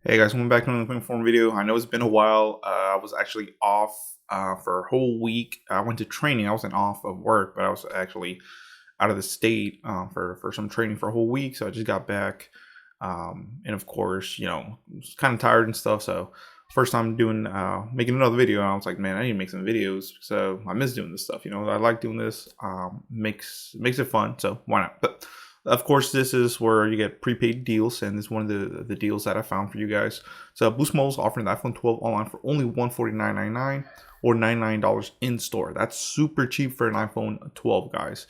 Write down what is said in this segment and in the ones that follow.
Hey guys, welcome back to another Quick Form video. I know it's been a while. I was actually off for a whole week. I went to training. I wasn't off of work, but I was actually out of the state for some training for a whole week. So I just got back, and of course, I was kind of tired and stuff. So first time doing making another video, and I was like, man, I need to make some videos. So I miss doing this stuff. I like doing this. Makes it fun. So why not? But of course, this is where you get prepaid deals, and this is one of the deals that I found for you guys. So Boost Mobile is offering the iPhone 12 online for only $149.99 or $99 in store. That's super cheap for an iPhone 12, guys.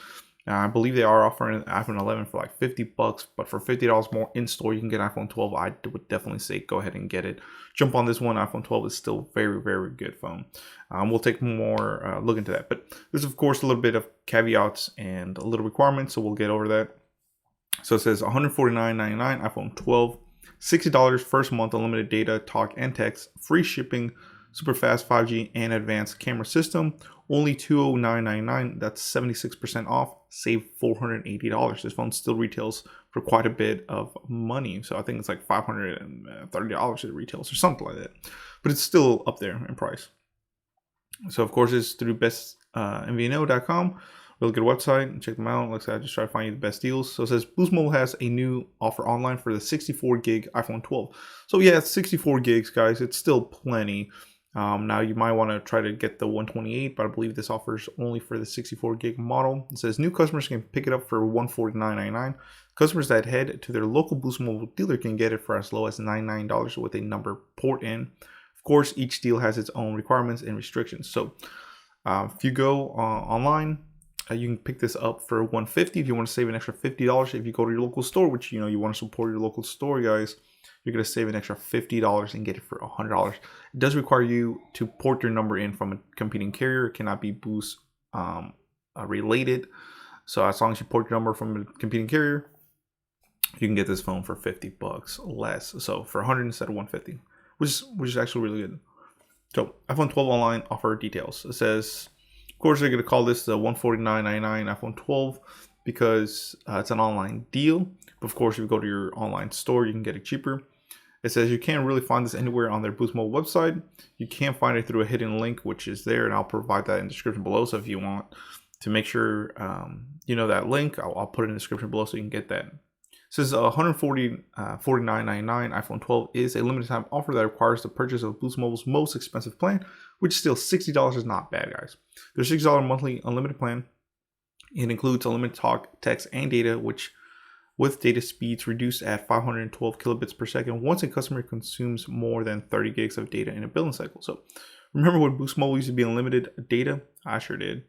I believe they are offering an iPhone 11 for like $50, but for $50 more in store, you can get an iPhone 12. I would definitely say go ahead and get it. Jump on this one. iPhone 12 is still very, very good phone. We'll take more look into that, but there's of course a little bit of caveats and a little requirements, so we'll get over that. So it says $149.99 iPhone 12, $60 first month, unlimited data, talk, and text, free shipping, super fast 5G and advanced camera system. Only $209.99. That's 76% off. Save $480. This phone still retails for quite a bit of money. So I think it's like $530 it retails or something like that. But it's still up there in price. So of course it's through bestmVNO.com. Really good website. Check them out. Like I said, I just try to find you the best deals. So it says Boost Mobile has a new offer online for the 64 gig iPhone 12. So yeah, it's 64 gigs, guys. It's still plenty. Now you might want to try to get the 128, but I believe this offers only for the 64 gig model. It says new customers can pick it up for $149.99. Customers that head to their local Boost Mobile dealer can get it for as low as $99 with a number port in. Of course, each deal has its own requirements and restrictions. So if you go online, you can pick this up for $150 if you want to save an extra $50. If you go to your local store, which you want to support your local store, guys, you're going to save an extra $50 and get it for $100. It does require you to port your number in from a competing carrier. It cannot be Boost related. So as long as you port your number from a competing carrier, you can get this phone for $50 less. So for $100 instead of $150, which is actually really good. So iPhone 12 online offer details. It says, of course, they're going to call this the $149.99 iPhone 12 because it's an online deal. But of course, if you go to your online store, you can get it cheaper. It says you can't really find this anywhere on their Boost Mobile website. You can find it through a hidden link, which is there, and I'll provide that in the description below. So if you want to make sure you know that link, I'll put it in the description below so you can get that. It says $149.99 iPhone 12 is a limited time offer that requires the purchase of Boost Mobile's most expensive plan, which still $60 is not bad, guys. Their $60 monthly unlimited plan. It includes unlimited talk, text, and data, which with data speeds reduced at 512 kilobits per second once a customer consumes more than 30 gigs of data in a billing cycle. So remember when Boost Mobile used to be unlimited data? I sure did.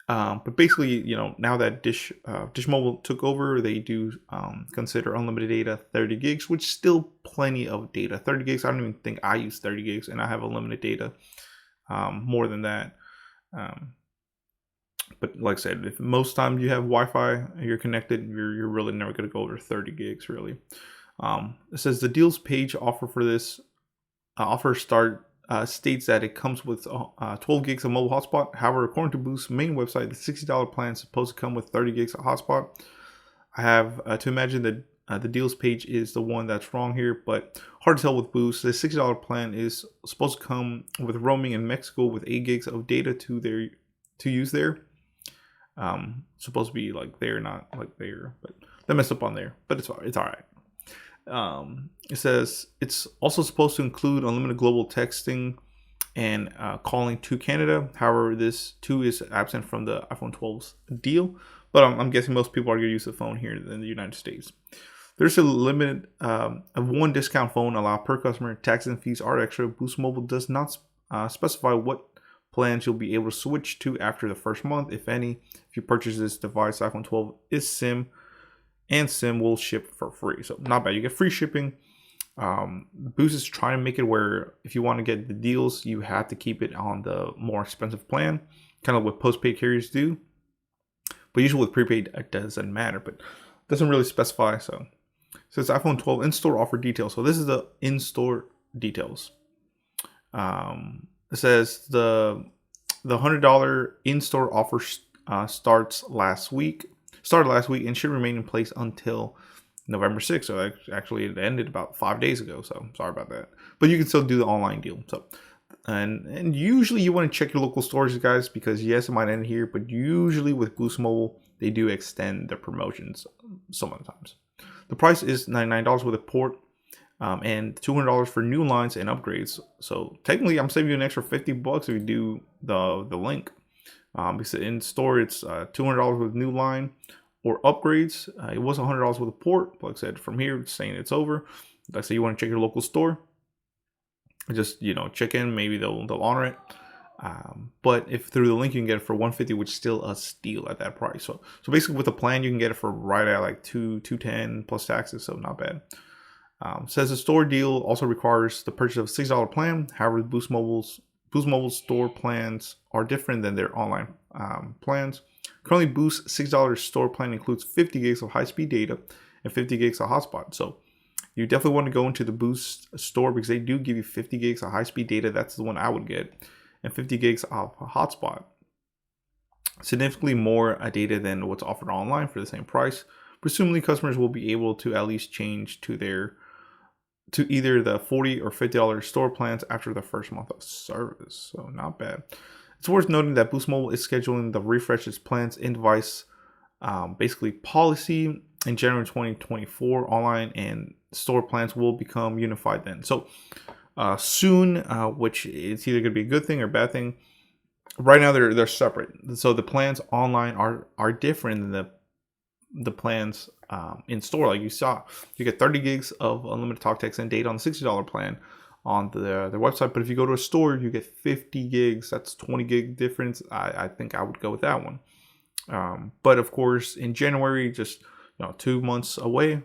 But basically, now that Dish Mobile took over, they do consider unlimited data 30 gigs, which is still plenty of data. 30 gigs, I don't even think I use 30 gigs, and I have unlimited data more than that. But like I said, if most times you have Wi-Fi, you're connected, you're really never going to go over 30 gigs, really. It says the deals page offer for this offer states that it comes with 12 gigs of mobile hotspot. However, according to Boost's main website, the $60 plan is supposed to come with 30 gigs of hotspot. I have to imagine that the deals page is the one that's wrong here, but hard to tell with Boost. The $60 plan is supposed to come with roaming in Mexico with 8 gigs of data to use there. Supposed to be like there, not like there, but they messed up on there, but it's all right. It says it's also supposed to include unlimited global texting and calling to Canada. However, this too is absent from the iPhone 12's deal, but I'm guessing most people are going to use the phone here in the United States. There's a limit of one discount phone allowed per customer. Taxes and fees are extra. Boost Mobile does not specify what plans you'll be able to switch to after the first month, if any. If you purchase this device, iPhone 12 is SIM, and SIM will ship for free. So not bad. You get free shipping. Boost is trying to make it where if you want to get the deals, you have to keep it on the more expensive plan, kind of what postpaid carriers do. But usually with prepaid, it doesn't matter, but it doesn't really specify. So it says iPhone 12 in-store offer details. So this is the in-store details. It says the $100 in-store offer started last week and should remain in place until November 6th. So actually it ended about 5 days ago. So sorry about that. But you can still do the online deal. So and usually you want to check your local stores, guys, because yes, it might end here, but usually with Boost Mobile, they do extend their promotions some of the times. The price is $99 with a port, and $200 for new lines and upgrades. So technically, I'm saving you an extra $50 if you do the link. Because in store it's $200 with new line or upgrades. It was $100 with a port. Like I said, from here it's saying it's over. Like I said, you want to check your local store. Just check in. Maybe they'll honor it. But if through the link you can get it for $150, which is still a steal at that price. So basically with the plan you can get it for right at like $210 plus taxes. So not bad. Says the store deal also requires the purchase of a $6 plan. However, Boost Mobile's store plans are different than their online plans. Currently, Boost's $6 store plan includes 50 gigs of high-speed data and 50 gigs of hotspot. So you definitely want to go into the Boost store because they do give you 50 gigs of high-speed data. That's the one I would get. And 50 gigs of hotspot. Significantly more data than what's offered online for the same price. Presumably, customers will be able to at least change to either the $40 or $50 store plans after the first month of service. So not bad. It's worth noting that Boost Mobile is scheduling the refresh its plans in device basically policy in January 2024. Online and store plans will become unified then. So soon, which it's either going to be a good thing or a bad thing. Right now they're separate. So the plans online are different than the plans in store. Like you saw, you get 30 gigs of unlimited talk, text, and data on the $60 plan on their website. But if you go to a store, you get 50 gigs. That's 20 gig difference. I think I would go with that one. But of course, in January, just 2 months away,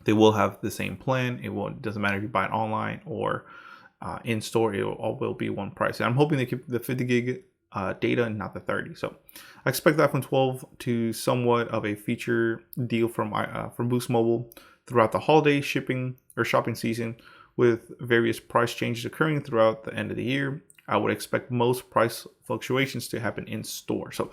they will have the same plan. It doesn't matter if you buy it online or in store. It all will be one price. And I'm hoping they keep the 50 gig data and not the 30. So I expect the iPhone 12 to somewhat of a feature deal from Boost Mobile throughout the holiday shopping season, with various price changes occurring throughout the end of the year. I would expect most price fluctuations to happen in store. So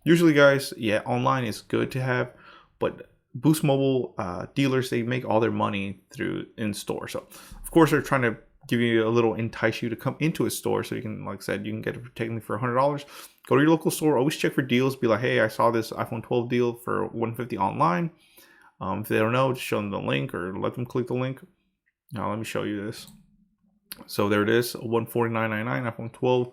usually, guys, yeah, online is good to have, but Boost Mobile dealers, they make all their money through in store. So of course they're trying to give you a little, entice you to come into a store so you can, like I said, you can get it technically for $100. Go to your local store, always check for deals. Be like, hey, I saw this iPhone 12 deal for $150 online. If they don't know, just show them the link or let them click the link. Now let me show you this. So there it is, $149.99 iPhone 12,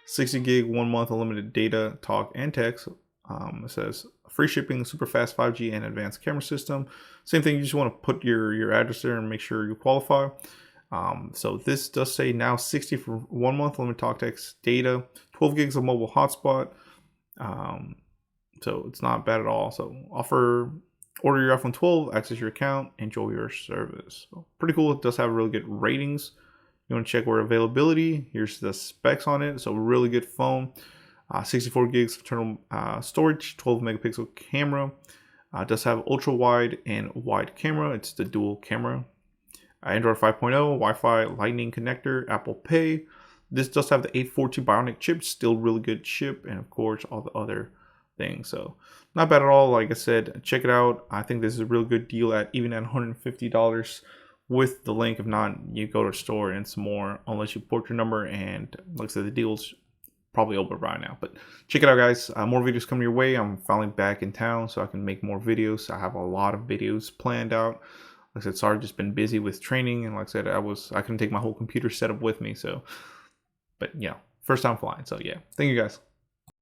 60 gig, 1 month unlimited data, talk, and text. It says free shipping, super fast 5G, and advanced camera system. Same thing, you just want to put your address there and make sure you qualify. So this does say now 60 for 1 month limited talk, text, data, 12 gigs of mobile hotspot. So it's not bad at all. So order your iPhone 12, access your account, enjoy your service. So pretty cool. It does have really good ratings. You want to check where availability. Here's the specs on it. So really good phone. 64 gigs of internal storage, 12 megapixel camera. Does have ultra wide and wide camera. It's the dual camera. Android 5.0, Wi-Fi, Lightning connector, Apple Pay. This does have the 842 Bionic chip, still really good chip, and of course all the other things. So not bad at all. Like I said, check it out. I think this is a real good deal even at $150 with the link. If not, you go to the store and some more, unless you port your number. And like I said, the deal's probably over right now. But check it out, guys. More videos coming your way. I'm finally back in town, so I can make more videos. I have a lot of videos planned out. Like I said, sorry, just been busy with training, and like I said, I couldn't take my whole computer setup with me. So, but yeah, first time flying. So yeah, thank you guys.